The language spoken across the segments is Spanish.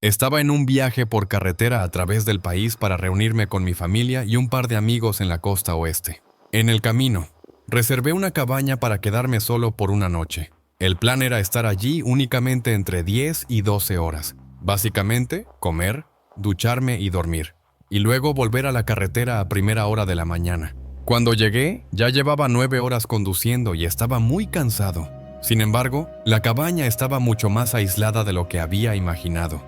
Estaba en un viaje por carretera a través del país para reunirme con mi familia y un par de amigos en la costa oeste. En el camino, reservé una cabaña para quedarme solo por una noche. El plan era estar allí únicamente entre 10 y 12 horas. Básicamente, comer, ducharme y dormir. Y luego volver a la carretera a primera hora de la mañana. Cuando llegué, ya llevaba 9 horas conduciendo y estaba muy cansado. Sin embargo, la cabaña estaba mucho más aislada de lo que había imaginado.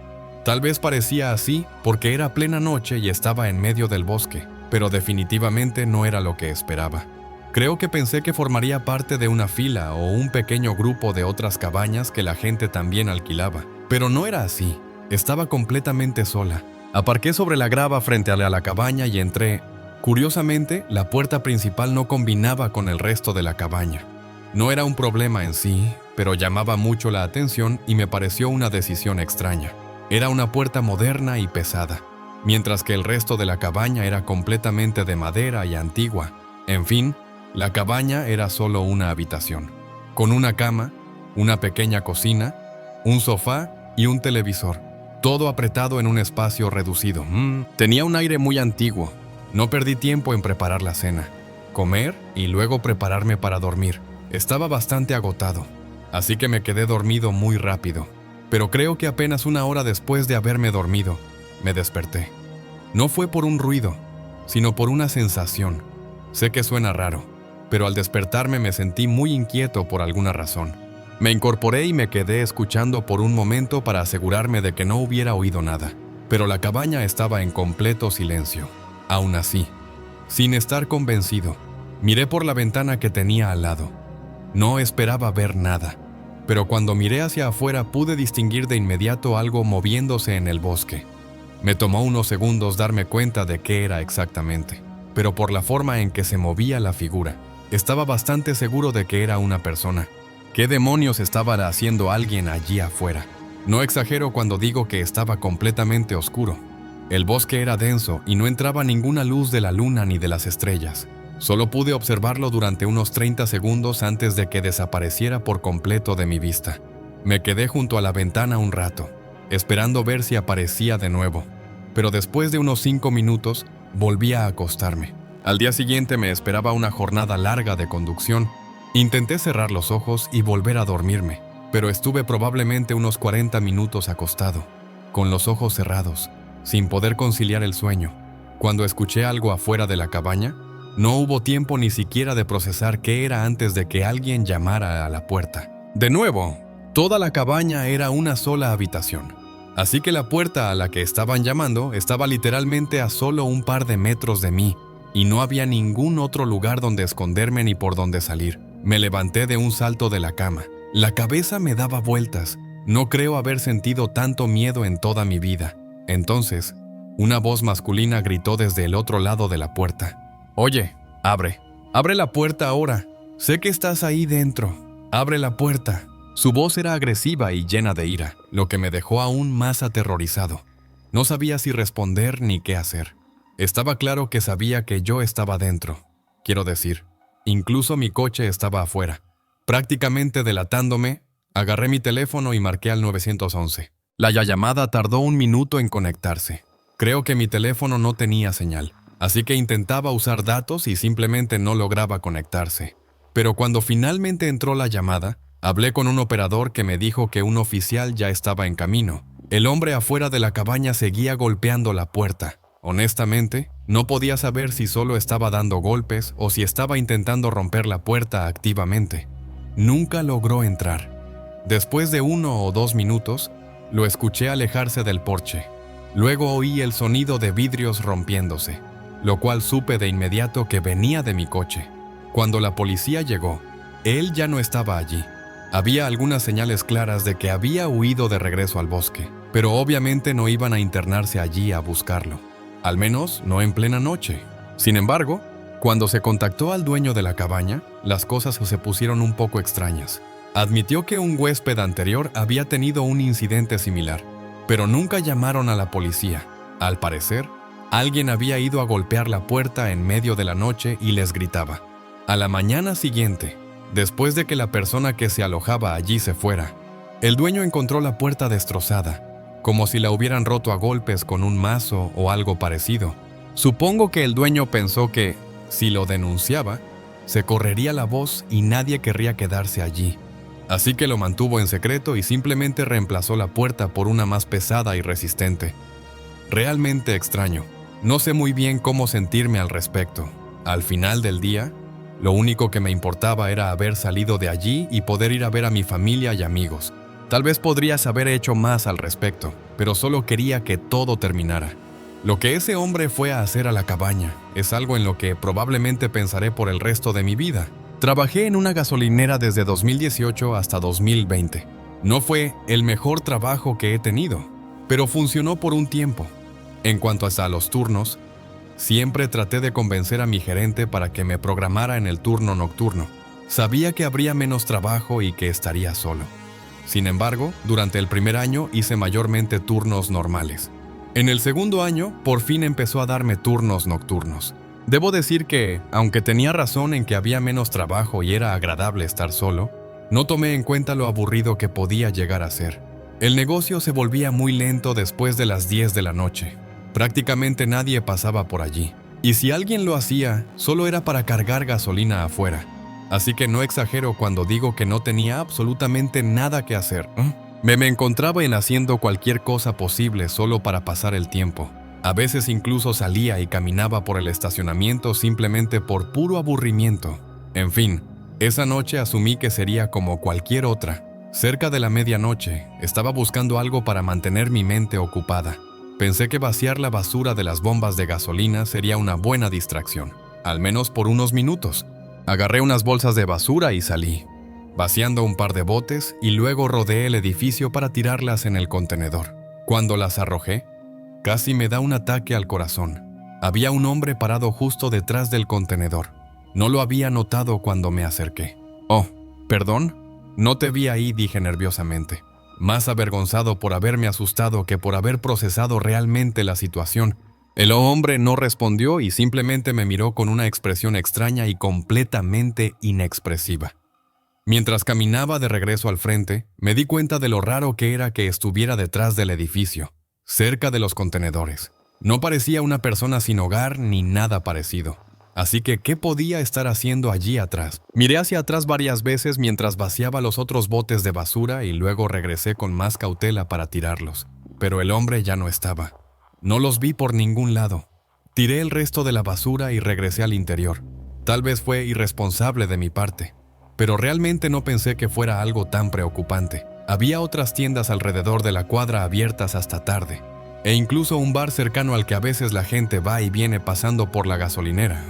Tal vez parecía así porque era plena noche y estaba en medio del bosque, pero definitivamente no era lo que esperaba. Creo que pensé que formaría parte de una fila o un pequeño grupo de otras cabañas que la gente también alquilaba, pero no era así. Estaba completamente sola. Aparqué sobre la grava frente a la cabaña y entré. Curiosamente, la puerta principal no combinaba con el resto de la cabaña. No era un problema en sí, pero llamaba mucho la atención y me pareció una decisión extraña. Era una puerta moderna y pesada, mientras que el resto de la cabaña era completamente de madera y antigua. En fin, la cabaña era solo una habitación, con una cama, una pequeña cocina, un sofá y un televisor, todo apretado en un espacio reducido. Tenía un aire muy antiguo. No perdí tiempo en preparar la cena, comer y luego prepararme para dormir. Estaba bastante agotado, así que me quedé dormido muy rápido. Pero creo que apenas una hora después de haberme dormido, me desperté. No fue por un ruido, sino por una sensación. Sé que suena raro, pero al despertarme me sentí muy inquieto por alguna razón. Me incorporé y me quedé escuchando por un momento para asegurarme de que no hubiera oído nada. Pero la cabaña estaba en completo silencio. Aún así, sin estar convencido, miré por la ventana que tenía al lado. No esperaba ver nada. Pero cuando miré hacia afuera pude distinguir de inmediato algo moviéndose en el bosque. Me tomó unos segundos darme cuenta de qué era exactamente, pero por la forma en que se movía la figura, estaba bastante seguro de que era una persona. ¿Qué demonios estaba haciendo alguien allí afuera? No exagero cuando digo que estaba completamente oscuro. El bosque era denso y no entraba ninguna luz de la luna ni de las estrellas. Solo pude observarlo durante unos 30 segundos antes de que desapareciera por completo de mi vista. Me quedé junto a la ventana un rato, esperando ver si aparecía de nuevo, pero después de unos 5 minutos volví a acostarme. Al día siguiente me esperaba una jornada larga de conducción. Intenté cerrar los ojos y volver a dormirme, pero estuve probablemente unos 40 minutos acostado, con los ojos cerrados, sin poder conciliar el sueño. Cuando escuché algo afuera de la cabaña, no hubo tiempo ni siquiera de procesar qué era antes de que alguien llamara a la puerta. De nuevo, toda la cabaña era una sola habitación, así que la puerta a la que estaban llamando estaba literalmente a solo un par de metros de mí, y no había ningún otro lugar donde esconderme ni por donde salir. Me levanté de un salto de la cama. La cabeza me daba vueltas. No creo haber sentido tanto miedo en toda mi vida. Entonces, una voz masculina gritó desde el otro lado de la puerta. «Oye, abre la puerta ahora. Sé que estás ahí dentro. Abre la puerta». Su voz era agresiva y llena de ira, lo que me dejó aún más aterrorizado. No sabía si responder ni qué hacer. Estaba claro que sabía que yo estaba dentro. Quiero decir, incluso mi coche estaba afuera. Prácticamente delatándome, agarré mi teléfono y marqué al 911. La llamada tardó 1 minuto en conectarse. Creo que mi teléfono no tenía señal, así que intentaba usar datos y simplemente no lograba conectarse. Pero cuando finalmente entró la llamada, hablé con un operador que me dijo que un oficial ya estaba en camino. El hombre afuera de la cabaña seguía golpeando la puerta. Honestamente, no podía saber si solo estaba dando golpes o si estaba intentando romper la puerta activamente. Nunca logró entrar. Después de 1 o 2 minutos, lo escuché alejarse del porche. Luego oí el sonido de vidrios rompiéndose, lo cual supe de inmediato que venía de mi coche. Cuando la policía llegó, él ya no estaba allí. Había algunas señales claras de que había huido de regreso al bosque, pero obviamente no iban a internarse allí a buscarlo. Al menos no en plena noche. Sin embargo, cuando se contactó al dueño de la cabaña, las cosas se pusieron un poco extrañas. Admitió que un huésped anterior había tenido un incidente similar, pero nunca llamaron a la policía. Al parecer, alguien había ido a golpear la puerta en medio de la noche y les gritaba. A la mañana siguiente, después de que la persona que se alojaba allí se fuera, el dueño encontró la puerta destrozada. como si la hubieran roto a golpes con un mazo o algo parecido. Supongo que el dueño pensó que, si lo denunciaba, se correría la voz y nadie querría quedarse allí. Así que lo mantuvo en secreto y simplemente reemplazó la puerta por una más pesada y resistente. Realmente extraño. No sé muy bien cómo sentirme al respecto. Al final del día, lo único que me importaba era haber salido de allí y poder ir a ver a mi familia y amigos. Tal vez podrías haber hecho más al respecto, pero solo quería que todo terminara. Lo que ese hombre fue a hacer a la cabaña es algo en lo que probablemente pensaré por el resto de mi vida. Trabajé en una gasolinera desde 2018 hasta 2020. No fue el mejor trabajo que he tenido, pero funcionó por un tiempo. En cuanto a los turnos, siempre traté de convencer a mi gerente para que me programara en el turno nocturno. Sabía que habría menos trabajo y que estaría solo. Sin embargo, durante el primer año hice mayormente turnos normales. En el segundo año, por fin empezó a darme turnos nocturnos. Debo decir que, aunque tenía razón en que había menos trabajo y era agradable estar solo, no tomé en cuenta lo aburrido que podía llegar a ser. El negocio se volvía muy lento después de las 10 de la noche. Prácticamente nadie pasaba por allí. Y si alguien lo hacía, solo era para cargar gasolina afuera. Así que no exagero cuando digo que no tenía absolutamente nada que hacer. Me encontraba en haciendo cualquier cosa posible solo para pasar el tiempo. A veces incluso salía y caminaba por el estacionamiento simplemente por puro aburrimiento. En fin, esa noche asumí que sería como cualquier otra. Cerca de la medianoche, estaba buscando algo para mantener mi mente ocupada. Pensé que vaciar la basura de las bombas de gasolina sería una buena distracción, al menos por unos minutos. Agarré unas bolsas de basura y salí, vaciando un par de botes y luego rodeé el edificio para tirarlas en el contenedor. Cuando las arrojé, casi me da un ataque al corazón. Había un hombre parado justo detrás del contenedor. No lo había notado cuando me acerqué. «Oh, perdón, no te vi ahí», dije nerviosamente, más avergonzado por haberme asustado que por haber procesado realmente la situación. El hombre no respondió y simplemente me miró con una expresión extraña y completamente inexpresiva. Mientras caminaba de regreso al frente, me di cuenta de lo raro que era que estuviera detrás del edificio, cerca de los contenedores. No parecía una persona sin hogar ni nada parecido. Así que, ¿qué podía estar haciendo allí atrás? Miré hacia atrás varias veces mientras vaciaba los otros botes de basura y luego regresé con más cautela para tirarlos. Pero el hombre ya no estaba. No los vi por ningún lado. Tiré el resto de la basura y regresé al interior. Tal vez fue irresponsable de mi parte, pero realmente no pensé que fuera algo tan preocupante. Había otras tiendas alrededor de la cuadra abiertas hasta tarde, e incluso un bar cercano al que a veces la gente va y viene pasando por la gasolinera.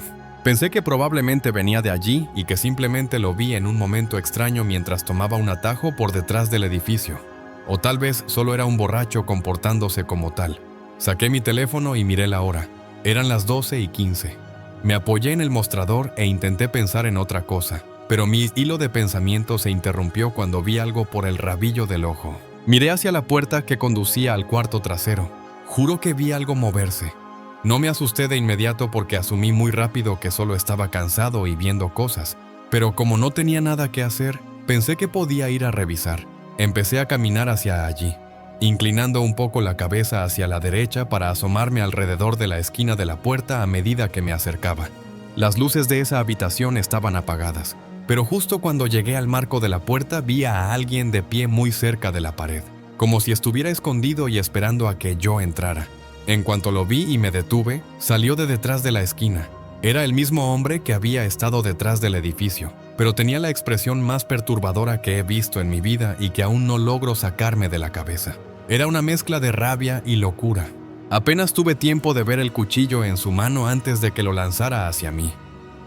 Pensé que probablemente venía de allí y que simplemente lo vi en un momento extraño mientras tomaba un atajo por detrás del edificio. O tal vez solo era un borracho comportándose como tal. Saqué mi teléfono y miré la hora. Eran las 12:15. Me apoyé en el mostrador e intenté pensar en otra cosa, pero mi hilo de pensamiento se interrumpió cuando vi algo por el rabillo del ojo. Miré hacia la puerta que conducía al cuarto trasero. Juro que vi algo moverse. No me asusté de inmediato porque asumí muy rápido que solo estaba cansado y viendo cosas, pero como no tenía nada que hacer, pensé que podía ir a revisar. Empecé a caminar hacia allí, inclinando un poco la cabeza hacia la derecha para asomarme alrededor de la esquina de la puerta a medida que me acercaba. Las luces de esa habitación estaban apagadas, pero justo cuando llegué al marco de la puerta vi a alguien de pie muy cerca de la pared, como si estuviera escondido y esperando a que yo entrara. En cuanto lo vi y me detuve, salió de detrás de la esquina. Era el mismo hombre que había estado detrás del edificio, pero tenía la expresión más perturbadora que he visto en mi vida y que aún no logro sacarme de la cabeza. Era una mezcla de rabia y locura. Apenas tuve tiempo de ver el cuchillo en su mano antes de que lo lanzara hacia mí.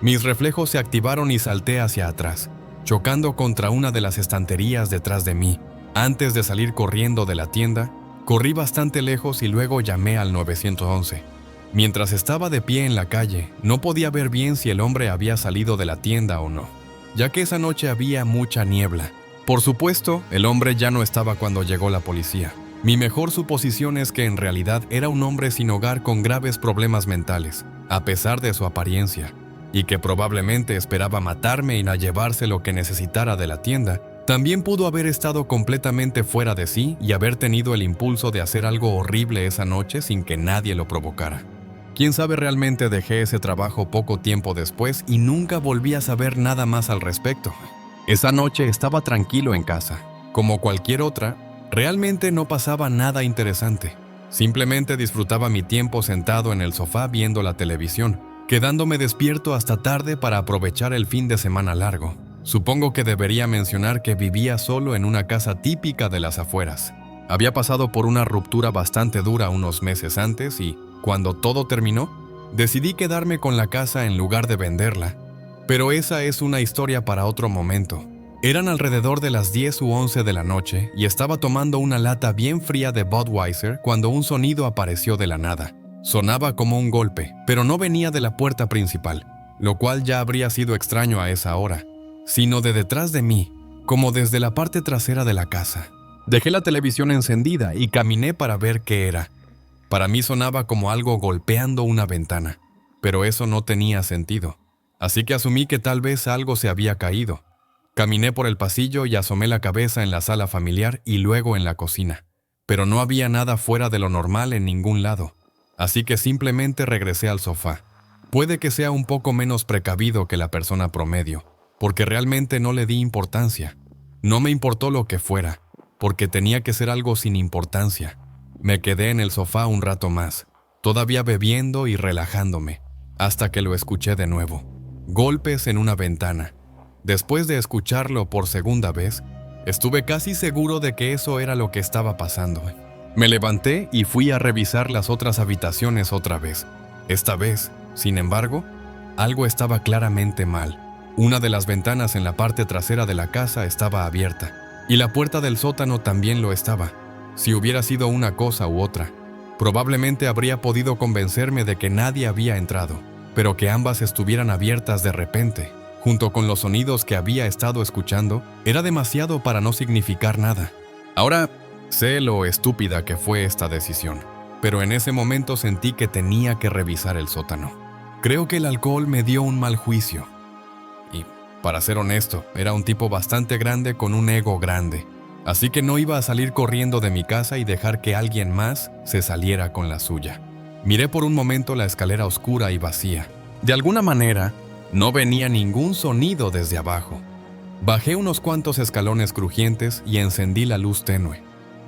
Mis reflejos se activaron y salté hacia atrás, chocando contra una de las estanterías detrás de mí. Antes de salir corriendo de la tienda, corrí bastante lejos y luego llamé al 911. Mientras estaba de pie en la calle, no podía ver bien si el hombre había salido de la tienda o no, ya que esa noche había mucha niebla. Por supuesto, el hombre ya no estaba cuando llegó la policía. Mi mejor suposición es que en realidad era un hombre sin hogar con graves problemas mentales, a pesar de su apariencia, y que probablemente esperaba matarme y a llevarse lo que necesitara de la tienda, También pudo haber estado completamente fuera de sí y haber tenido el impulso de hacer algo horrible esa noche sin que nadie lo provocara. Quién sabe, realmente dejé ese trabajo poco tiempo después y nunca volví a saber nada más al respecto. Esa noche estaba tranquilo en casa. Como cualquier otra, realmente no pasaba nada interesante. Simplemente disfrutaba mi tiempo sentado en el sofá viendo la televisión, quedándome despierto hasta tarde para aprovechar el fin de semana largo. Supongo que debería mencionar que vivía solo en una casa típica de las afueras. Había pasado por una ruptura bastante dura unos meses antes y, cuando todo terminó, decidí quedarme con la casa en lugar de venderla. Pero esa es una historia para otro momento. Eran alrededor de las 10 u 11 de la noche y estaba tomando una lata bien fría de Budweiser cuando un sonido apareció de la nada. Sonaba como un golpe, pero no venía de la puerta principal, lo cual ya habría sido extraño a esa hora, sino de detrás de mí, como desde la parte trasera de la casa. Dejé la televisión encendida y caminé para ver qué era. Para mí sonaba como algo golpeando una ventana, pero eso no tenía sentido, así que asumí que tal vez algo se había caído. Caminé por el pasillo y asomé la cabeza en la sala familiar y luego en la cocina, pero no había nada fuera de lo normal en ningún lado, así que simplemente regresé al sofá. Puede que sea un poco menos precavido que la persona promedio, porque realmente no le di importancia. No me importó lo que fuera, porque tenía que ser algo sin importancia. Me quedé en el sofá un rato más, todavía bebiendo y relajándome, hasta que lo escuché de nuevo. Golpes en una ventana. Después de escucharlo por segunda vez, estuve casi seguro de que eso era lo que estaba pasando. Me levanté y fui a revisar las otras habitaciones otra vez. Esta vez, sin embargo, algo estaba claramente mal. Una de las ventanas en la parte trasera de la casa estaba abierta, y la puerta del sótano también lo estaba. Si hubiera sido una cosa u otra, probablemente habría podido convencerme de que nadie había entrado, pero que ambas estuvieran abiertas de repente, junto con los sonidos que había estado escuchando, era demasiado para no significar nada. Ahora, sé lo estúpida que fue esta decisión, pero en ese momento sentí que tenía que revisar el sótano. Creo que el alcohol me dio un mal juicio. Y, para ser honesto, era un tipo bastante grande con un ego grande, así que no iba a salir corriendo de mi casa y dejar que alguien más se saliera con la suya. Miré por un momento la escalera oscura y vacía. De alguna manera, no venía ningún sonido desde abajo. Bajé unos cuantos escalones crujientes y encendí la luz tenue.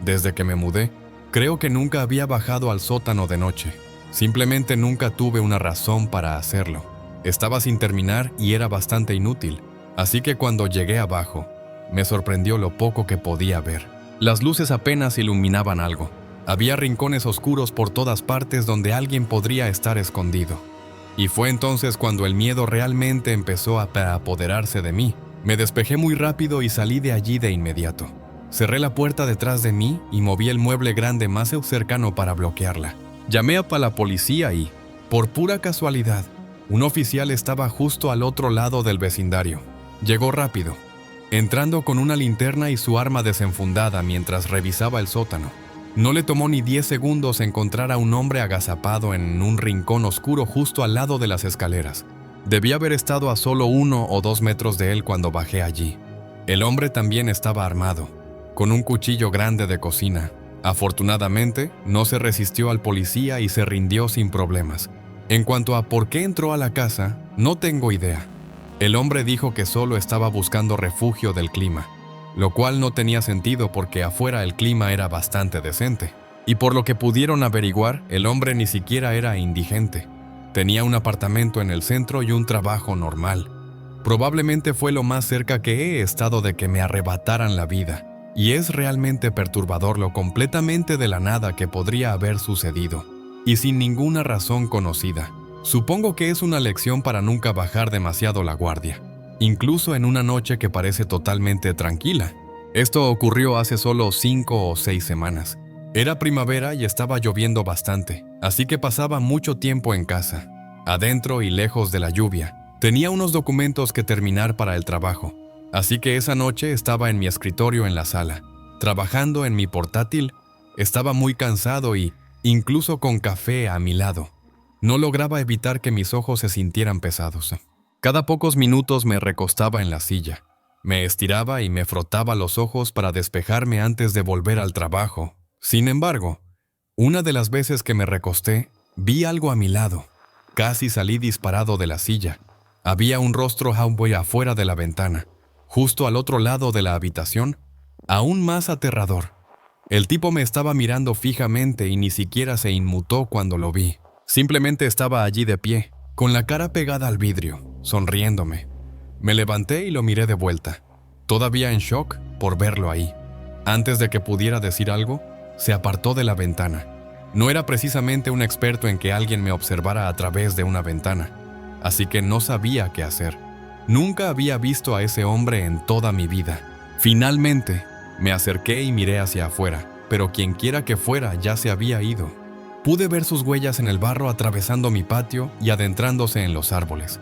Desde que me mudé, creo que nunca había bajado al sótano de noche. Simplemente nunca tuve una razón para hacerlo. Estaba sin terminar y era bastante inútil, así que cuando llegué abajo, me sorprendió lo poco que podía ver. Las luces apenas iluminaban algo. Había rincones oscuros por todas partes donde alguien podría estar escondido. Y fue entonces cuando el miedo realmente empezó a apoderarse de mí. Me despejé muy rápido y salí de allí de inmediato. Cerré la puerta detrás de mí y moví el mueble grande más cercano para bloquearla. Llamé a la policía y, por pura casualidad, un oficial estaba justo al otro lado del vecindario. Llegó rápido, entrando con una linterna y su arma desenfundada mientras revisaba el sótano. No le tomó ni 10 segundos encontrar a un hombre agazapado en un rincón oscuro justo al lado de las escaleras. Debía haber estado a solo 1 o 2 metros de él cuando bajé allí. El hombre también estaba armado, con un cuchillo grande de cocina. Afortunadamente, no se resistió al policía y se rindió sin problemas. En cuanto a por qué entró a la casa, no tengo idea. El hombre dijo que solo estaba buscando refugio del clima, lo cual no tenía sentido porque afuera el clima era bastante decente. Y por lo que pudieron averiguar, el hombre ni siquiera era indigente. Tenía un apartamento en el centro y un trabajo normal. Probablemente fue lo más cerca que he estado de que me arrebataran la vida, y es realmente perturbador lo completamente de la nada que podría haber sucedido, y sin ninguna razón conocida. Supongo que es una lección para nunca bajar demasiado la guardia, incluso en una noche que parece totalmente tranquila. Esto ocurrió hace solo 5 o 6 semanas. Era primavera y estaba lloviendo bastante, así que pasaba mucho tiempo en casa, adentro y lejos de la lluvia. Tenía unos documentos que terminar para el trabajo, así que esa noche estaba en mi escritorio en la sala, trabajando en mi portátil. Estaba muy cansado y, incluso con café a mi lado, no lograba evitar que mis ojos se sintieran pesados. Cada pocos minutos me recostaba en la silla, Me estiraba y me frotaba los ojos para despejarme antes de volver al trabajo. Sin embargo, una de las veces que me recosté, vi algo a mi lado. Casi salí disparado de la silla. Había un rostro cowboy afuera de la ventana, justo al otro lado de la habitación, aún más aterrador. El tipo me estaba mirando fijamente y ni siquiera se inmutó cuando lo vi. Simplemente estaba allí de pie, con la cara pegada al vidrio, sonriéndome. Me levanté y lo miré de vuelta, todavía en shock por verlo ahí. Antes de que pudiera decir algo, se apartó de la ventana. No era precisamente un experto en que alguien me observara a través de una ventana, así que no sabía qué hacer. Nunca había visto a ese hombre en toda mi vida. Finalmente, me acerqué y miré hacia afuera, pero quienquiera que fuera ya se había ido. Pude ver sus huellas en el barro atravesando mi patio y adentrándose en los árboles.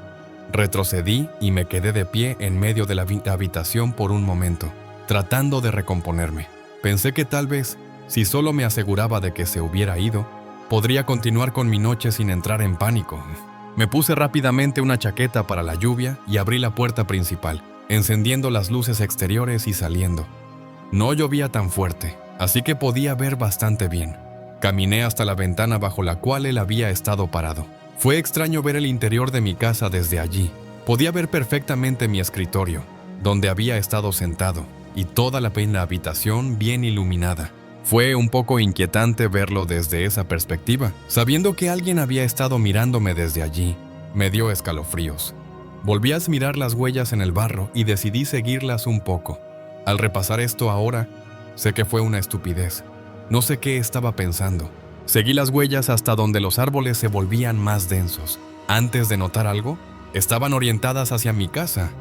Retrocedí y me quedé de pie en medio de la habitación por un momento, tratando de recomponerme. Pensé que tal vez, si solo me aseguraba de que se hubiera ido, podría continuar con mi noche sin entrar en pánico. Me puse rápidamente una chaqueta para la lluvia y abrí la puerta principal, encendiendo las luces exteriores y saliendo. No llovía tan fuerte, así que podía ver bastante bien. Caminé hasta la ventana bajo la cual él había estado parado. Fue extraño ver el interior de mi casa desde allí. Podía ver perfectamente mi escritorio, donde había estado sentado, y toda la habitación bien iluminada. Fue un poco inquietante verlo desde esa perspectiva. Sabiendo que alguien había estado mirándome desde allí, me dio escalofríos. Volví a mirar las huellas en el barro y decidí seguirlas un poco. Al repasar esto ahora, sé que fue una estupidez. No sé qué estaba pensando. Seguí las huellas hasta donde los árboles se volvían más densos. Antes de notar algo, estaban orientadas hacia mi casa.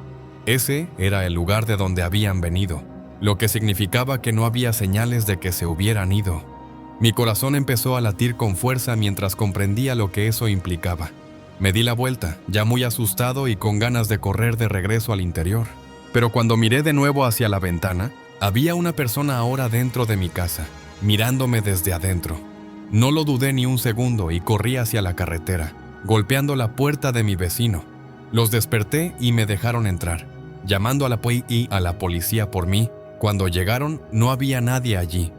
Ese era el lugar de donde habían venido, lo que significaba que no había señales de que se hubieran ido. Mi corazón empezó a latir con fuerza mientras comprendía lo que eso implicaba. Me di la vuelta, ya muy asustado y con ganas de correr de regreso al interior. Pero cuando miré de nuevo hacia la ventana, había una persona ahora dentro de mi casa, mirándome desde adentro. No lo dudé ni un segundo y corrí hacia la carretera, golpeando la puerta de mi vecino. Los desperté y me dejaron entrar, llamando a la policía por mí. Cuando llegaron, no había nadie allí,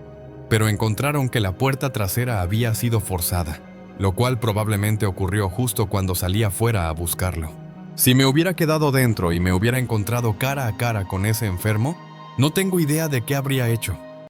pero encontraron que la puerta trasera había sido forzada, lo cual probablemente ocurrió justo cuando salí afuera a buscarlo. Si me hubiera quedado dentro y me hubiera encontrado cara a cara con ese enfermo, no tengo idea de qué habría hecho.